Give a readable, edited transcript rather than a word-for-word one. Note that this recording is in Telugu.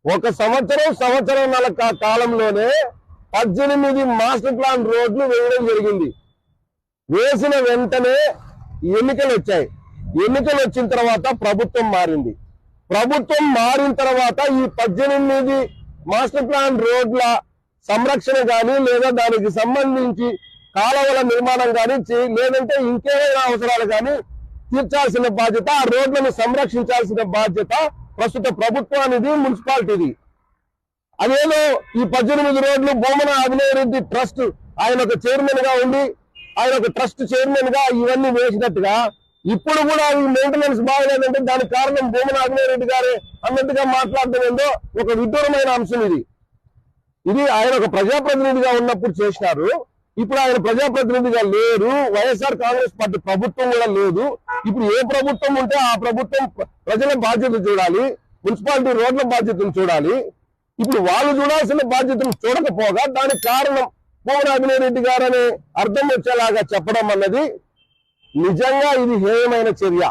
ఒక సంవత్సరంన్నర కాలంలోనే 18 మాస్టర్ ప్లాన్ రోడ్లు వేయడం జరిగింది. వేసిన వెంటనే ఎన్నికలు వచ్చాయి. ఎన్నికలు వచ్చిన తర్వాత ప్రభుత్వం మారింది. ప్రభుత్వం మారిన తర్వాత ఈ 18 మాస్టర్ ప్లాన్ రోడ్ల సంరక్షణ కానీ లేదా దానికి సంబంధించి కాలువల నిర్మాణం కానీ లేదంటే ఇంకేమైనా అవసరాలు కానీ తీర్చాల్సిన బాధ్యత, ఆ రోడ్లను సంరక్షించాల్సిన బాధ్యత ప్రస్తుత ప్రభుత్వానిది, మున్సిపాలిటీది. అదేదో ఈ 18 రోడ్లు బొమ్మన అభినయ రెడ్డి ట్రస్ట్ ఆయన ఒక చైర్మన్ గా ఉండి ఆయన ఒక ట్రస్ట్ చైర్మన్ గా ఇవన్నీ వేసినట్టుగా ఇప్పుడు కూడా అవి మెయింటెనెన్స్ బాగలేదంటే దానికి కారణం బొమ్మన అభినయ రెడ్డి గారే అన్నట్టుగా మాట్లాడడం ఏందో ఒక విడ్డూరమైన అంశం. ఇది ఆయన ఒక ప్రజాప్రతినిధిగా ఉన్నప్పుడు చేసినారు. ఇప్పుడు ఆయన ప్రజాప్రతినిధిగా లేరు. వైఎస్ఆర్ కాంగ్రెస్ పార్టీ ప్రభుత్వం కూడా లేదు. ఇప్పుడు ఏ ప్రభుత్వం ఉంటే ఆ ప్రభుత్వం ప్రజల బాధ్యత చూడాలి, మున్సిపాలిటీ రోడ్ల బాధ్యతను చూడాలి. ఇప్పుడు వాళ్ళు చూడాల్సిన బాధ్యతను చూడకపోగా దానికి కారణం బొమ్మన అభినయ రెడ్డి గారని అర్థం వచ్చేలాగా చెప్పడం అన్నది నిజంగా ఇది హేయమైన చర్య.